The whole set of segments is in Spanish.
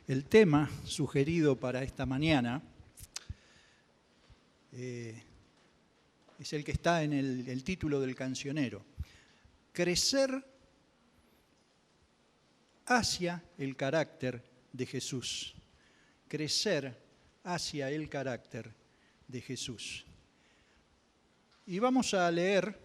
El tema sugerido para esta mañana es el que está en el título del cancionero. Crecer hacia el carácter de Jesús. Crecer hacia el carácter de Jesús. Y vamos a leer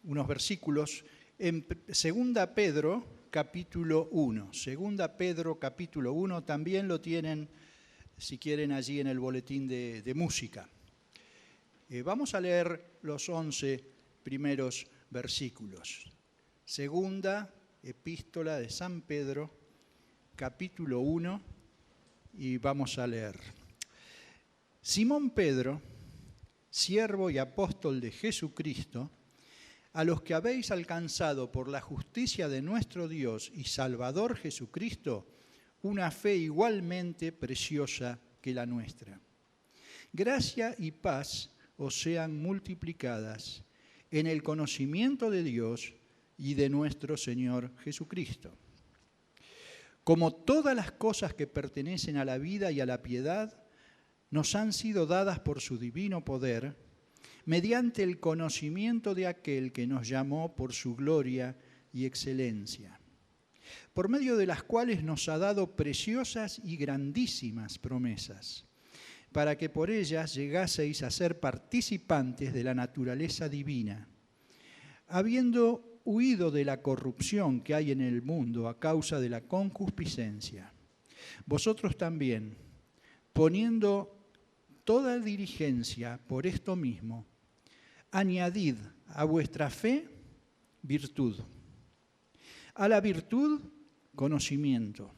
unos versículos en 2 Pedro capítulo 1. 2 Pedro capítulo 1 también lo tienen, si quieren, allí en el boletín de música. Vamos a leer los 11 primeros versículos. Segunda epístola de San Pedro, capítulo 1, y vamos a leer. Simón Pedro, siervo y apóstol de Jesucristo, a los que habéis alcanzado por la justicia de nuestro Dios y Salvador Jesucristo, una fe igualmente preciosa que la nuestra. Gracia y paz os sean multiplicadas en el conocimiento de Dios y de nuestro Señor Jesucristo. Como todas las cosas que pertenecen a la vida y a la piedad nos han sido dadas por su divino poder, mediante el conocimiento de aquel que nos llamó por su gloria y excelencia, por medio de las cuales nos ha dado preciosas y grandísimas promesas, para que por ellas llegaseis a ser participantes de la naturaleza divina, habiendo huido de la corrupción que hay en el mundo a causa de la concupiscencia. Vosotros también, poniendo toda diligencia por esto mismo, añadid a vuestra fe virtud, a la virtud conocimiento,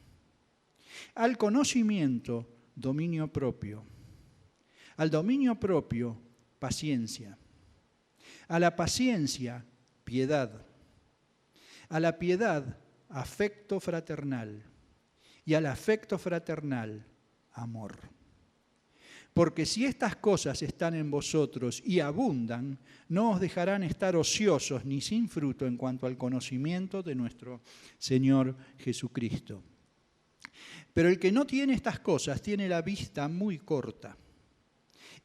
al conocimiento dominio propio, al dominio propio paciencia, a la paciencia piedad, a la piedad afecto fraternal y al afecto fraternal amor. Porque si estas cosas están en vosotros y abundan, no os dejarán estar ociosos ni sin fruto en cuanto al conocimiento de nuestro Señor Jesucristo. Pero el que no tiene estas cosas tiene la vista muy corta.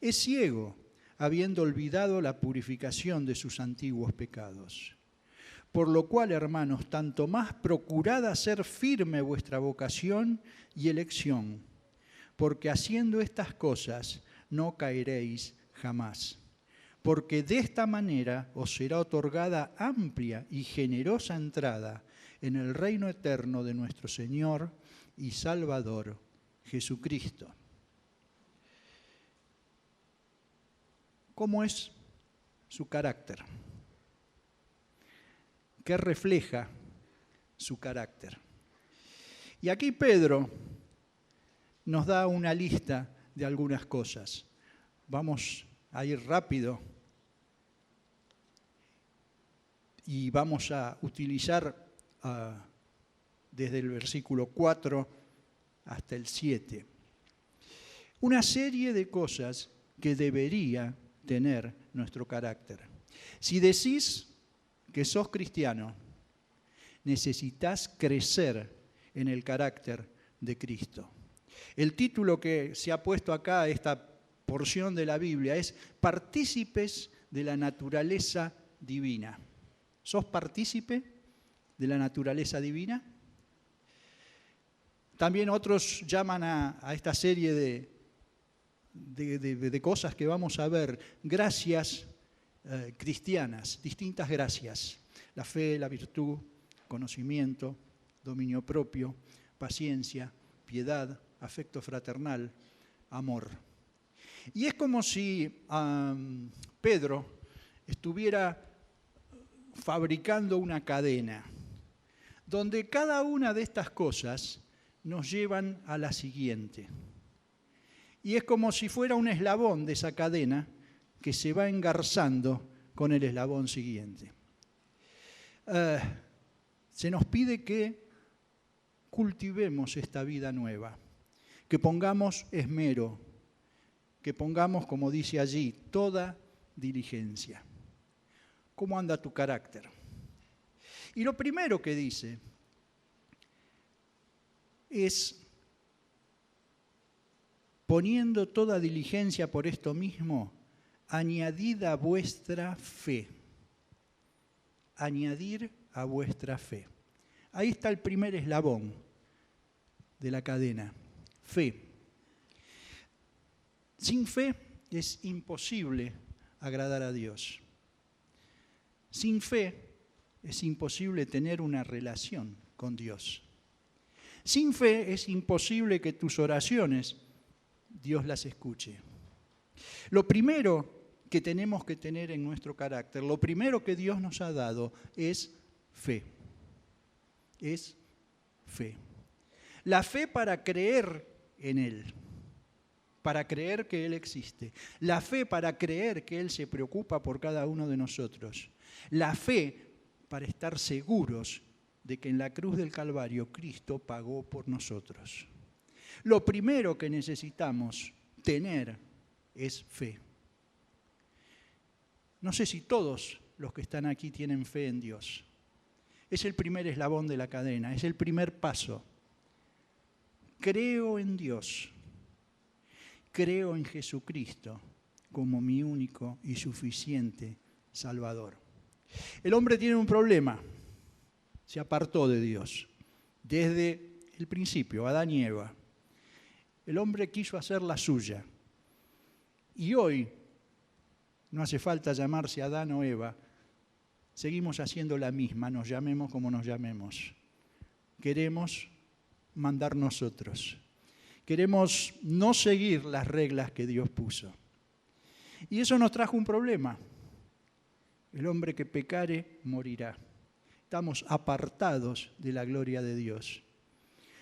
Es ciego, habiendo olvidado la purificación de sus antiguos pecados. Por lo cual, hermanos, tanto más procurad hacer firme vuestra vocación y elección, porque haciendo estas cosas no caeréis jamás. Porque de esta manera os será otorgada amplia y generosa entrada en el reino eterno de nuestro Señor y Salvador Jesucristo. ¿Cómo es su carácter? ¿Qué refleja su carácter? Y aquí Pedro nos da una lista de algunas cosas. Vamos a ir rápido y vamos a utilizar desde el versículo 4 hasta el 7 una serie de cosas que debería tener nuestro carácter. Si decís que sos cristiano, necesitas crecer en el carácter de Cristo. El título que se ha puesto acá a esta porción de la Biblia es Partícipes de la naturaleza divina. ¿Sos partícipe de la naturaleza divina? También otros llaman a esta serie de cosas que vamos a ver, gracias cristianas, distintas gracias. La fe, la virtud, conocimiento, dominio propio, paciencia, piedad, afecto fraternal, amor. Y es como si Pedro estuviera fabricando una cadena, donde cada una de estas cosas nos llevan a la siguiente. Y es como si fuera un eslabón de esa cadena que se va engarzando con el eslabón siguiente. Se nos pide que cultivemos esta vida nueva, que pongamos esmero, que pongamos, como dice allí, toda diligencia. ¿Cómo anda tu carácter? Y lo primero que dice es, poniendo toda diligencia por esto mismo, añadid a vuestra fe. Añadir a vuestra fe. Ahí está el primer eslabón de la cadena, fe. Sin fe es imposible agradar a Dios. Sin fe es imposible tener una relación con Dios. Sin fe es imposible que tus oraciones Dios las escuche. Lo primero que tenemos que tener en nuestro carácter, lo primero que Dios nos ha dado es fe. Es fe. La fe para creer en Él, para creer que Él existe. La fe para creer que Él se preocupa por cada uno de nosotros. La fe para estar seguros de que en la cruz del Calvario Cristo pagó por nosotros. Lo primero que necesitamos tener es fe. No sé si todos los que están aquí tienen fe en Dios. Es el primer eslabón de la cadena, es el primer paso. Creo en Dios, creo en Jesucristo como mi único y suficiente Salvador. El hombre tiene un problema, se apartó de Dios desde el principio, Adán y Eva. El hombre quiso hacer la suya y hoy no hace falta llamarse Adán o Eva, seguimos haciendo la misma, nos llamemos como nos llamemos. Queremos mandar nosotros. Queremos no seguir las reglas que Dios puso. Y eso nos trajo un problema. El hombre que pecare morirá. Estamos apartados de la gloria de Dios.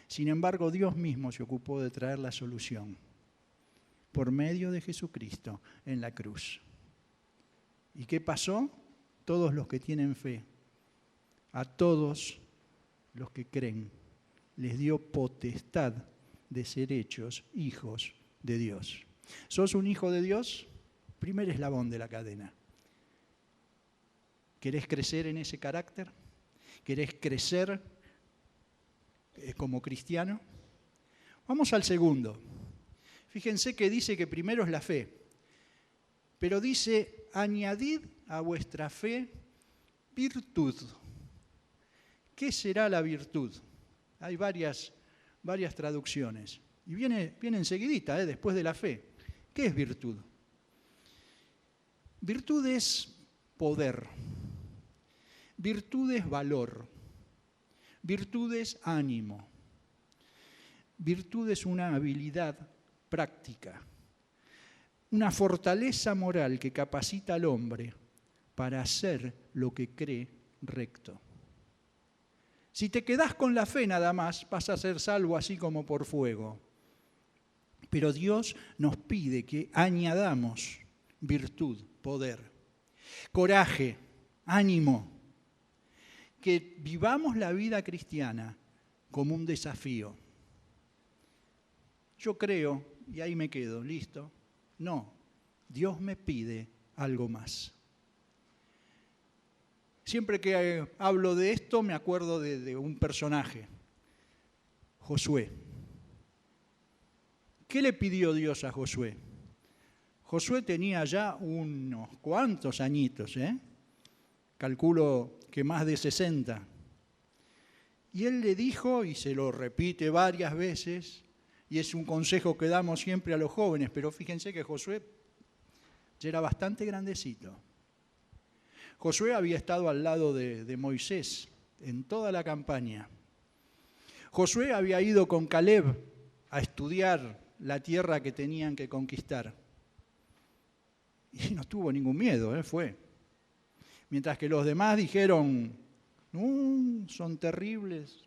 Sin embargo, Dios mismo se ocupó de traer la solución por medio de Jesucristo en la cruz. ¿Y qué pasó? Todos los que tienen fe, a todos los que creen, les dio potestad de ser hechos hijos de Dios. ¿Sos un hijo de Dios? Primer eslabón de la cadena. ¿Querés crecer en ese carácter? ¿Querés crecer como cristiano? Vamos al segundo. Fíjense que dice que primero es la fe, pero dice, añadid a vuestra fe virtud. ¿Qué será la virtud? Hay varias traducciones. Y viene enseguidita, después de la fe. ¿Qué es virtud? Virtud es poder. Virtud es valor. Virtud es ánimo. Virtud es una habilidad práctica. Una fortaleza moral que capacita al hombre para hacer lo que cree recto. Si te quedás con la fe nada más, vas a ser salvo así como por fuego. Pero Dios nos pide que añadamos virtud, poder, coraje, ánimo, que vivamos la vida cristiana como un desafío. Yo creo, y ahí me quedo, ¿listo? No, Dios me pide algo más. Siempre que hablo de esto me acuerdo de un personaje, Josué. ¿Qué le pidió Dios a Josué? Josué tenía ya unos cuantos añitos, calculo que más de 60. Y él le dijo, y se lo repite varias veces, y es un consejo que damos siempre a los jóvenes, pero fíjense que Josué ya era bastante grandecito. Josué había estado al lado de Moisés en toda la campaña. Josué había ido con Caleb a estudiar la tierra que tenían que conquistar. Y no tuvo ningún miedo, fue. Mientras que los demás dijeron, no, son terribles,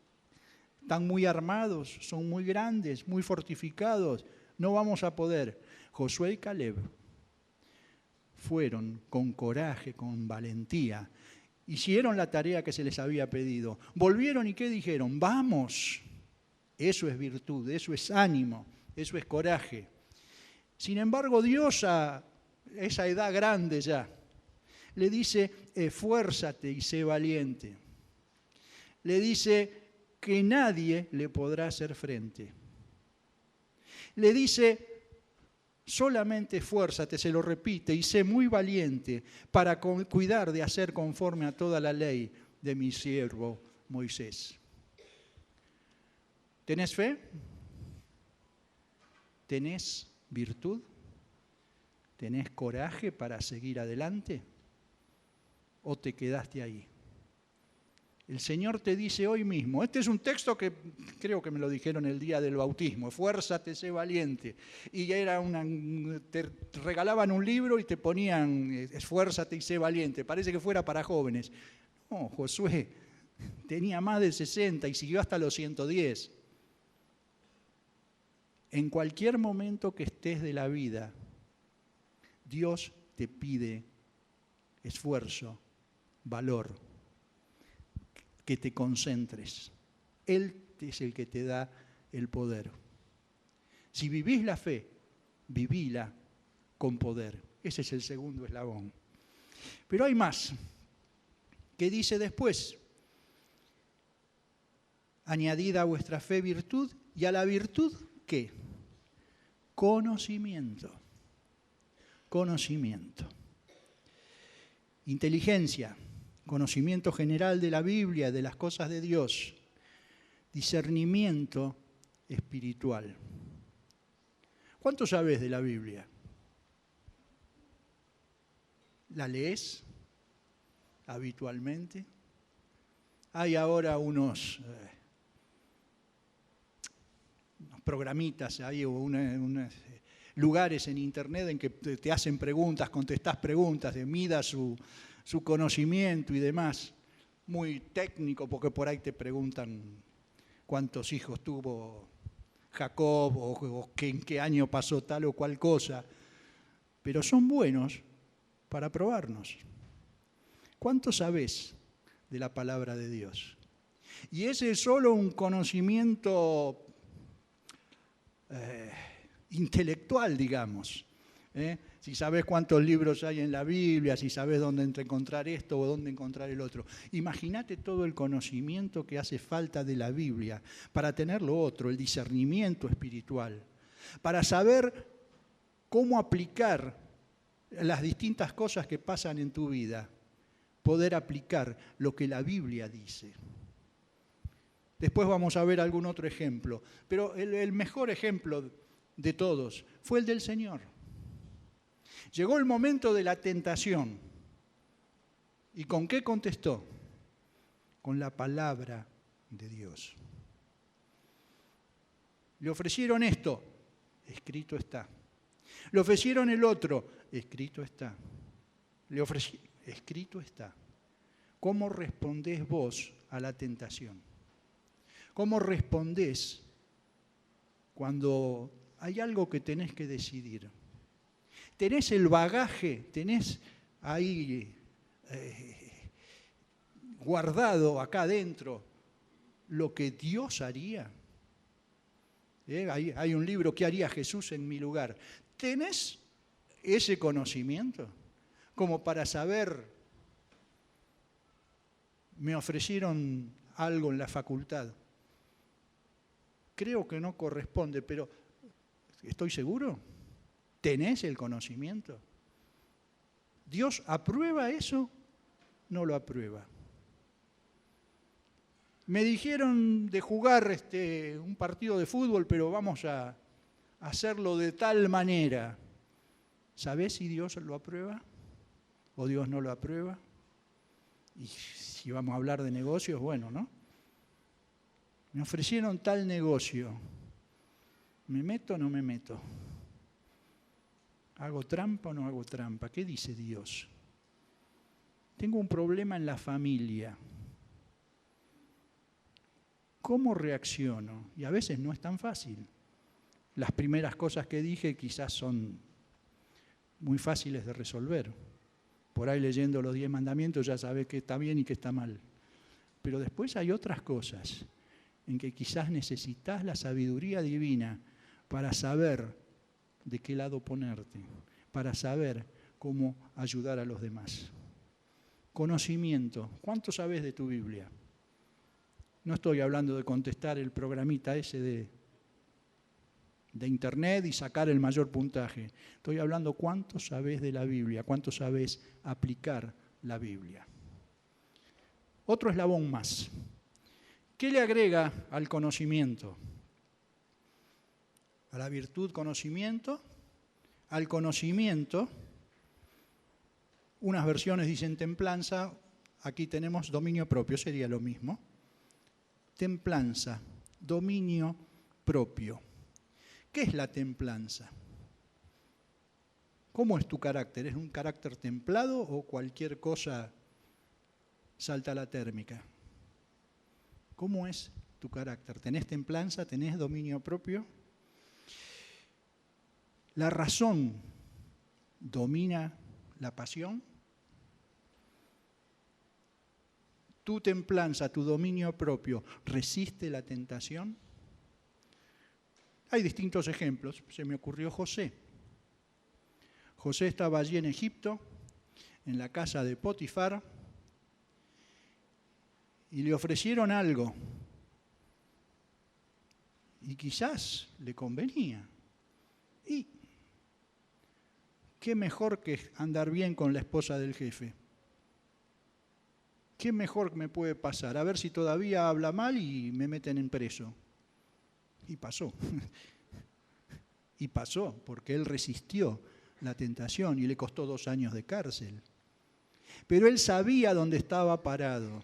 están muy armados, son muy grandes, muy fortificados, no vamos a poder. Josué y Caleb fueron con coraje, con valentía, hicieron la tarea que se les había pedido, volvieron y ¿qué dijeron? Vamos, eso es virtud, eso es ánimo, eso es coraje. Sin embargo, Dios a esa edad grande ya, le dice, esfuérzate y sé valiente. le dice que nadie le podrá hacer frente. Le dice, solamente esfuérzate, se lo repite, y sé muy valiente para cuidar de hacer conforme a toda la ley de mi siervo Moisés. ¿Tenés fe? ¿Tenés virtud? ¿Tenés coraje para seguir adelante? ¿O te quedaste ahí? El Señor te dice hoy mismo, este es un texto que creo que me lo dijeron el día del bautismo, esfuérzate, sé valiente. Y te regalaban un libro y te ponían, esfuérzate y sé valiente. Parece que fuera para jóvenes. No, Josué tenía más de 60 y siguió hasta los 110. En cualquier momento que estés de la vida, Dios te pide esfuerzo, valor, que te concentres. Él es el que te da el poder. Si vivís la fe, vivíla con poder. Ese es el segundo eslabón. Pero hay más. ¿Qué dice después? Añadid a vuestra fe virtud, y a la virtud, ¿qué? Conocimiento. Conocimiento. Inteligencia. Conocimiento general de la Biblia, de las cosas de Dios, discernimiento espiritual. ¿Cuánto sabes de la Biblia? ¿La lees habitualmente? Hay ahora unos programitas, hay unos lugares en internet en que te hacen preguntas, contestás preguntas, mida su conocimiento y demás, muy técnico, porque por ahí te preguntan cuántos hijos tuvo Jacob o en qué año pasó tal o cual cosa, pero son buenos para probarnos. ¿Cuánto sabés de la palabra de Dios? Y ese es solo un conocimiento intelectual, digamos. Si sabes cuántos libros hay en la Biblia, si sabes dónde encontrar esto o dónde encontrar el otro. Imagínate todo el conocimiento que hace falta de la Biblia para tener lo otro, el discernimiento espiritual, para saber cómo aplicar las distintas cosas que pasan en tu vida, poder aplicar lo que la Biblia dice. Después vamos a ver algún otro ejemplo, pero el mejor ejemplo de todos fue el del Señor. Llegó el momento de la tentación. ¿Y con qué contestó? Con la palabra de Dios. Le ofrecieron esto, escrito está. Le ofrecieron el otro, escrito está. Escrito está. ¿Cómo respondés vos a la tentación? ¿Cómo respondés cuando hay algo que tenés que decidir? ¿Tenés el bagaje? ¿Tenés ahí guardado acá adentro lo que Dios haría? Hay un libro, ¿qué haría Jesús en mi lugar? ¿Tenés ese conocimiento como para saber, me ofrecieron algo en la facultad? Creo que no corresponde, pero ¿estoy seguro? ¿Tenés el conocimiento? ¿Dios aprueba eso? No lo aprueba. Me dijeron de jugar un partido de fútbol, pero vamos a hacerlo de tal manera. ¿Sabés si Dios lo aprueba o Dios no lo aprueba? Y si vamos a hablar de negocios, bueno, ¿no? Me ofrecieron tal negocio. ¿Me meto o no me meto? ¿Hago trampa o no hago trampa? ¿Qué dice Dios? Tengo un problema en la familia. ¿Cómo reacciono? Y a veces no es tan fácil. Las primeras cosas que dije quizás son muy fáciles de resolver. Por ahí leyendo los 10 mandamientos ya sabes qué está bien y qué está mal. Pero después hay otras cosas en que quizás necesitas la sabiduría divina para saber de qué lado ponerte, para saber cómo ayudar a los demás. Conocimiento. ¿Cuánto sabes de tu Biblia? No estoy hablando de contestar el programita ese de internet y sacar el mayor puntaje. Estoy hablando cuánto sabés de la Biblia, cuánto sabés aplicar la Biblia. Otro eslabón más. ¿Qué le agrega al conocimiento? A la virtud conocimiento, al conocimiento, unas versiones dicen templanza, aquí tenemos dominio propio, sería lo mismo. Templanza, dominio propio. ¿Qué es la templanza? ¿Cómo es tu carácter? ¿Es un carácter templado o cualquier cosa salta a la térmica? ¿Cómo es tu carácter? ¿Tenés templanza? ¿Tenés dominio propio? ¿La razón domina la pasión? ¿Tu templanza, tu dominio propio, resiste la tentación? Hay distintos ejemplos. Se me ocurrió José. José estaba allí en Egipto, en la casa de Potifar, y le ofrecieron algo. Y quizás le convenía. Y qué mejor que andar bien con la esposa del jefe. ¿Qué mejor me puede pasar? A ver si todavía habla mal y me meten en preso. Y pasó. Y pasó, porque él resistió la tentación y le costó 2 años de cárcel. Pero él sabía dónde estaba parado.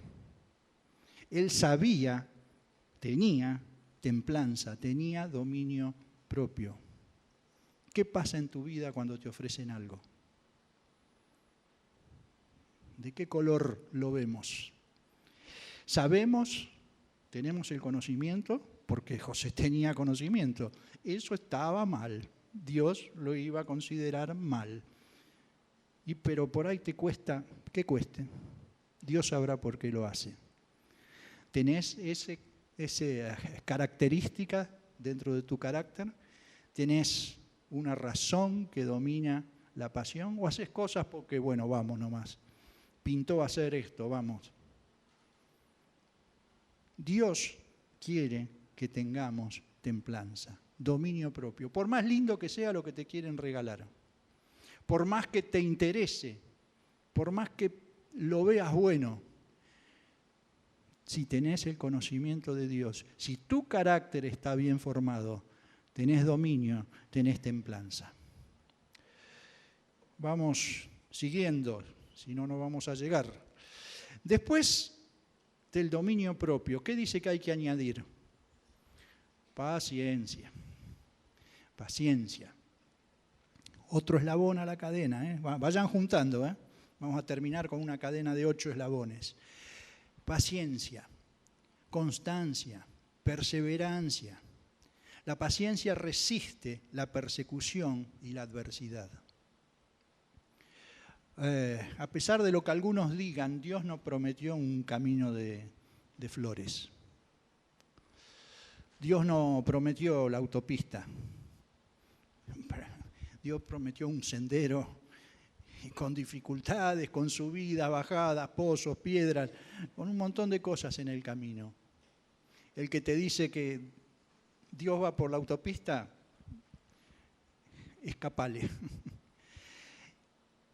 Él sabía, tenía templanza, tenía dominio propio. ¿Qué pasa en tu vida cuando te ofrecen algo? ¿De qué color lo vemos? Sabemos, tenemos el conocimiento, porque José tenía conocimiento. Eso estaba mal. Dios lo iba a considerar mal. Pero por ahí te cuesta, ¿qué cueste? Dios sabrá por qué lo hace. ¿Tenés esa característica dentro de tu carácter? ¿Tenés una razón que domina la pasión? ¿O haces cosas porque, bueno, vamos nomás? Pintó hacer esto, vamos. Dios quiere que tengamos templanza, dominio propio. Por más lindo que sea lo que te quieren regalar, por más que te interese, por más que lo veas bueno, si tenés el conocimiento de Dios, si tu carácter está bien formado, tenés dominio, tenés templanza. Vamos siguiendo, si no, no vamos a llegar. Después del dominio propio, ¿qué dice que hay que añadir? Paciencia. Paciencia. Otro eslabón a la cadena, ¿eh? Vayan juntando, ¿eh? Vamos a terminar con una cadena de 8 eslabones. Paciencia, constancia, perseverancia. La paciencia resiste la persecución y la adversidad. A pesar de lo que algunos digan, Dios no prometió un camino de flores. Dios no prometió la autopista. Dios prometió un sendero con dificultades, con subidas, bajadas, pozos, piedras, con un montón de cosas en el camino. El que te dice que Dios va por la autopista, escapale.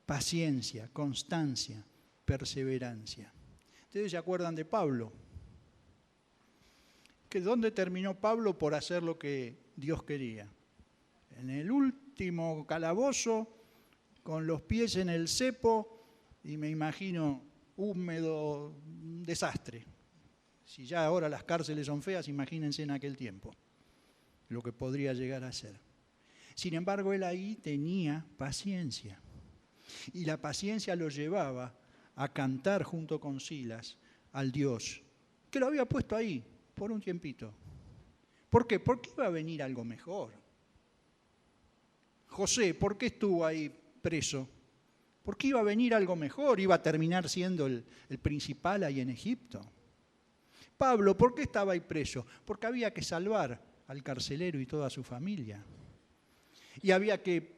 Paciencia, constancia, perseverancia. ¿Ustedes se acuerdan de Pablo? ¿Que dónde terminó Pablo por hacer lo que Dios quería? En el último calabozo, con los pies en el cepo, y me imagino húmedo, un desastre. Si ya ahora las cárceles son feas, imagínense en aquel tiempo lo que podría llegar a ser. Sin embargo, él ahí tenía paciencia. Y la paciencia lo llevaba a cantar junto con Silas al Dios que lo había puesto ahí por un tiempito. ¿Por qué? Porque iba a venir algo mejor. José, ¿por qué estuvo ahí preso? Porque iba a venir algo mejor, iba a terminar siendo el principal ahí en Egipto. Pablo, ¿por qué estaba ahí preso? Porque había que salvar al carcelero y toda su familia. Y había que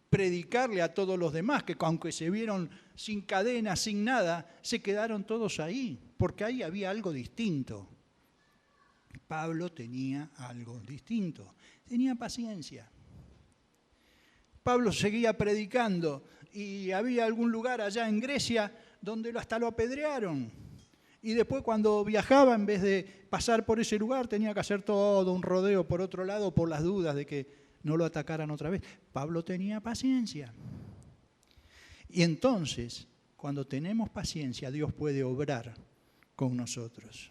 predicarle a todos los demás, que aunque se vieron sin cadenas, sin nada, se quedaron todos ahí, porque ahí había algo distinto. Pablo tenía algo distinto, tenía paciencia. Pablo seguía predicando y había algún lugar allá en Grecia donde hasta lo apedrearon. Y después cuando viajaba, en vez de pasar por ese lugar, tenía que hacer todo un rodeo por otro lado por las dudas de que no lo atacaran otra vez. Pablo tenía paciencia. Y entonces, cuando tenemos paciencia, Dios puede obrar con nosotros.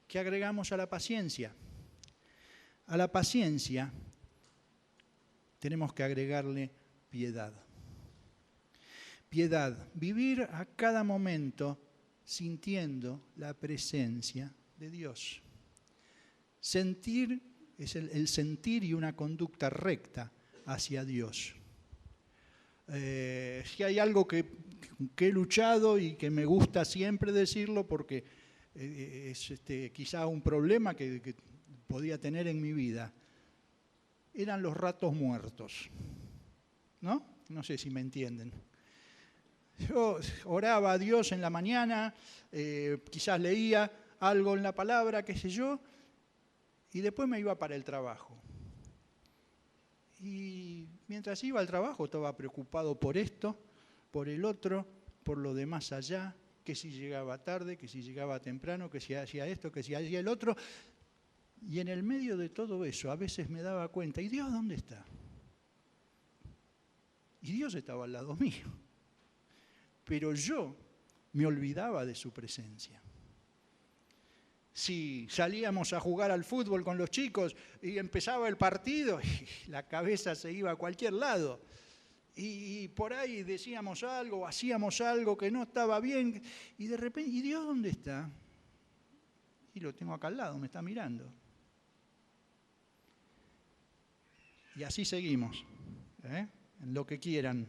¿Qué agregamos a la paciencia? A la paciencia tenemos que agregarle piedad. Piedad, vivir a cada momento sintiendo la presencia de Dios. Sentir es el sentir y una conducta recta hacia Dios. Si hay algo que he luchado y que me gusta siempre decirlo porque es quizá un problema que podía tener en mi vida, eran los ratos muertos, ¿no? No sé si me entienden. Yo oraba a Dios en la mañana, quizás leía algo en la palabra, qué sé yo, y después me iba para el trabajo. Y mientras iba al trabajo estaba preocupado por esto, por el otro, por lo de más allá, que si llegaba tarde, que si llegaba temprano, que si hacía esto, que si hacía el otro. Y en el medio de todo eso a veces me daba cuenta, ¿y Dios dónde está? Y Dios estaba al lado mío. Pero yo me olvidaba de su presencia. Si salíamos a jugar al fútbol con los chicos y empezaba el partido, y la cabeza se iba a cualquier lado. Y por ahí decíamos algo, hacíamos algo que no estaba bien, y de repente, ¿y Dios dónde está? Y lo tengo acá al lado, me está mirando. Y así seguimos, en lo que quieran.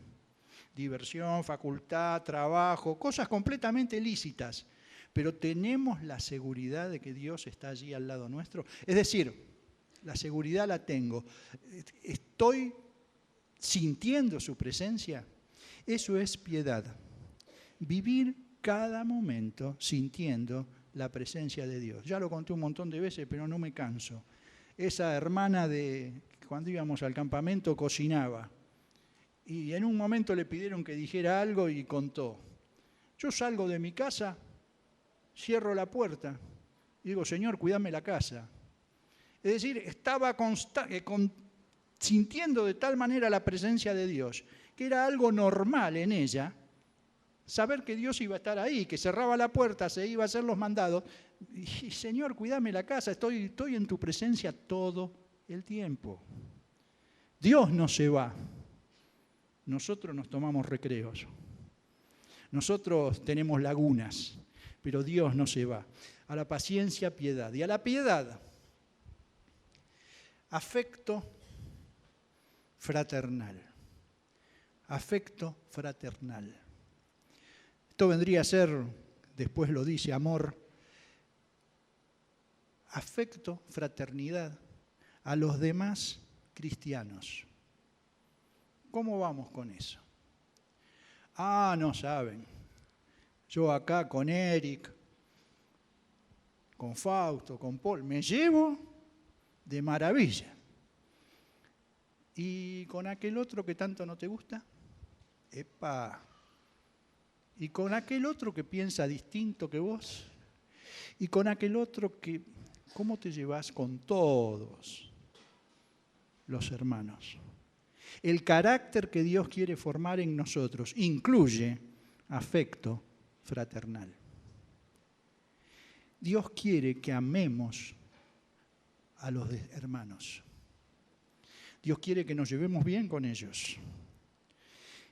Diversión, facultad, trabajo, cosas completamente lícitas. Pero tenemos la seguridad de que Dios está allí al lado nuestro. Es decir, la seguridad la tengo. Estoy sintiendo su presencia. Eso es piedad. Vivir cada momento sintiendo la presencia de Dios. Ya lo conté un montón de veces, pero no me canso. Esa hermana cuando íbamos al campamento cocinaba. Y en un momento le pidieron que dijera algo y contó. Yo salgo de mi casa, cierro la puerta y digo, Señor, cuídame la casa. Es decir, estaba sintiendo de tal manera la presencia de Dios que era algo normal en ella saber que Dios iba a estar ahí, que cerraba la puerta, se iba a hacer los mandados. Y Señor, cuídame la casa, estoy en tu presencia todo el tiempo. Dios no se va. Nosotros nos tomamos recreos. Nosotros tenemos lagunas, pero Dios no se va. A la paciencia, piedad. Y a la piedad, afecto fraternal. Afecto fraternal. Esto vendría a ser, después lo dice, amor. Afecto, fraternidad a los demás cristianos. ¿Cómo vamos con eso? No saben. Yo acá con Eric, con Fausto, con Paul, me llevo de maravilla. ¿Y con aquel otro que tanto no te gusta? ¡Epa! ¿Y con aquel otro que piensa distinto que vos? ¿Y con aquel otro que... ¿Cómo te llevas con todos los hermanos? El carácter que Dios quiere formar en nosotros incluye afecto fraternal. Dios quiere que amemos a los hermanos. Dios quiere que nos llevemos bien con ellos,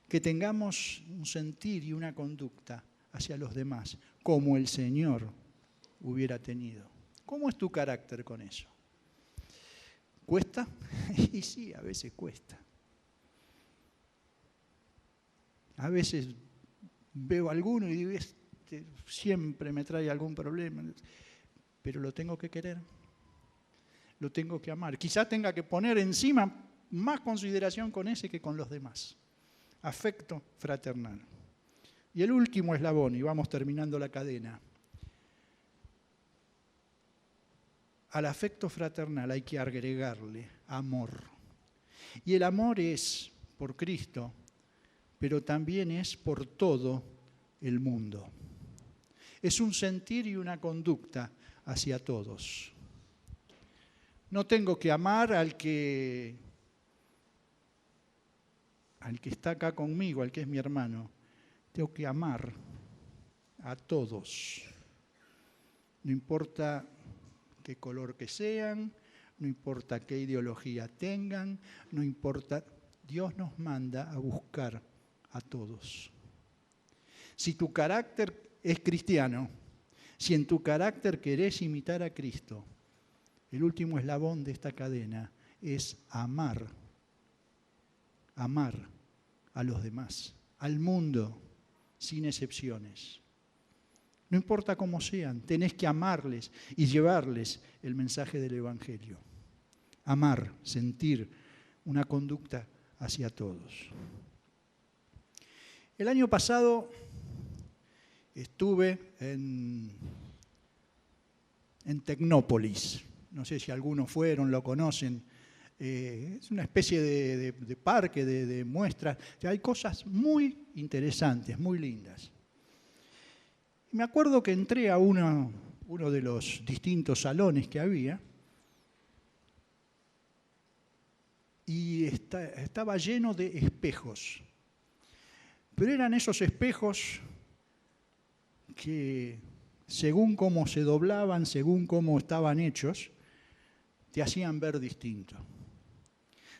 que tengamos un sentir y una conducta hacia los demás, como el Señor hubiera tenido. ¿Cómo es tu carácter con eso? ¿Cuesta? Y sí, a veces cuesta. A veces veo a alguno y digo, siempre me trae algún problema, pero lo tengo que querer, lo tengo que amar. Quizás tenga que poner encima más consideración con ese que con los demás. Afecto fraternal. Y el último eslabón, y vamos terminando la cadena. Al afecto fraternal hay que agregarle amor. Y el amor es por Cristo, pero también es por todo el mundo. Es un sentir y una conducta hacia todos. No tengo que amar al que está acá conmigo, al que es mi hermano. Tengo que amar a todos. No importa qué color que sean, no importa qué ideología tengan, no importa. Dios nos manda a buscar a todos. Si tu carácter es cristiano, si en tu carácter querés imitar a Cristo, el último eslabón de esta cadena es amar a los demás, al mundo, sin excepciones. No importa cómo sean, tenés que amarles y llevarles el mensaje del Evangelio. Amar, sentir una conducta hacia todos. El año pasado estuve en Tecnópolis. No sé si algunos fueron, lo conocen. Es una especie de parque, de muestras. Hay cosas muy interesantes, muy lindas. Me acuerdo que entré a uno de los distintos salones que había y estaba lleno de espejos. Pero eran esos espejos que, según cómo se doblaban, según cómo estaban hechos, te hacían ver distinto.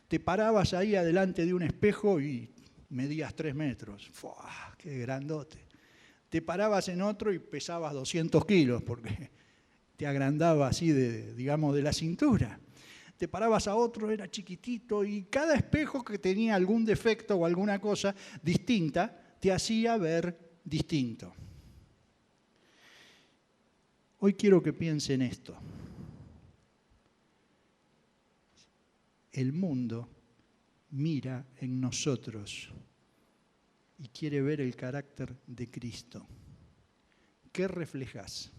Te parabas ahí adelante de un espejo y medías 3 metros. ¡Fua! ¡Qué grandote! Te parabas en otro y pesabas 200 kilos porque te agrandaba así de la cintura. Te parabas a otro, era chiquitito, y cada espejo que tenía algún defecto o alguna cosa distinta te hacía ver distinto. Hoy quiero que piensen esto. El mundo mira en nosotros y quiere ver el carácter de Cristo. ¿Qué reflejás?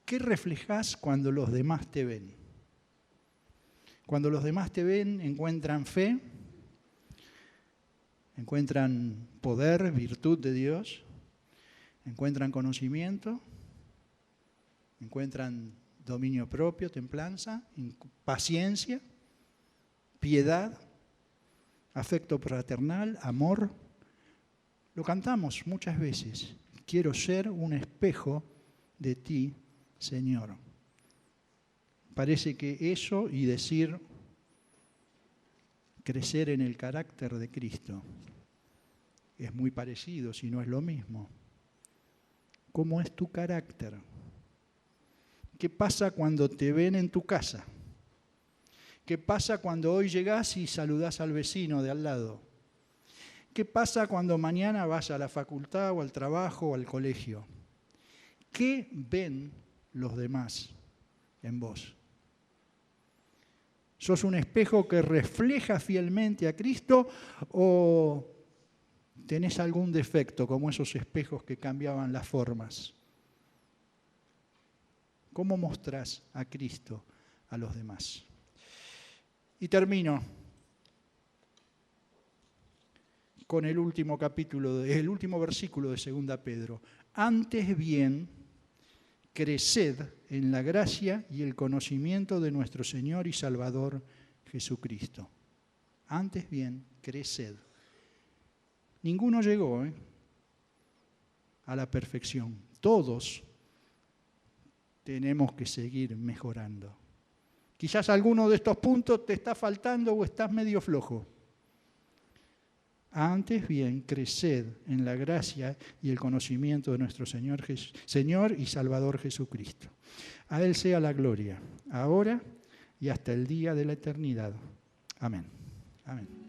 ¿Qué reflejás cuando los demás te ven? Cuando los demás te ven, encuentran fe, encuentran poder, virtud de Dios, encuentran conocimiento, encuentran dominio propio, templanza, paciencia, piedad, afecto fraternal, amor. Lo cantamos muchas veces. Quiero ser un espejo de ti, Señor. Parece que eso y decir crecer en el carácter de Cristo es muy parecido, si no es lo mismo. ¿Cómo es tu carácter? ¿Qué pasa cuando te ven en tu casa? ¿Qué pasa cuando hoy llegás y saludás al vecino de al lado? ¿Qué pasa cuando mañana vas a la facultad o al trabajo o al colegio? ¿Qué ven los demás en vos? ¿Sos un espejo que refleja fielmente a Cristo o tenés algún defecto como esos espejos que cambiaban las formas? ¿Cómo mostrás a Cristo a los demás? Y termino con el último versículo de 2 Pedro. Antes bien, creced en la gracia y el conocimiento de nuestro Señor y Salvador Jesucristo. Antes bien, creced. Ninguno llegó a la perfección. Todos tenemos que seguir mejorando. Quizás alguno de estos puntos te está faltando o estás medio flojo. Antes bien, creced en la gracia y el conocimiento de nuestro Señor y Salvador Jesucristo. A Él sea la gloria, ahora y hasta el día de la eternidad. Amén. Amén.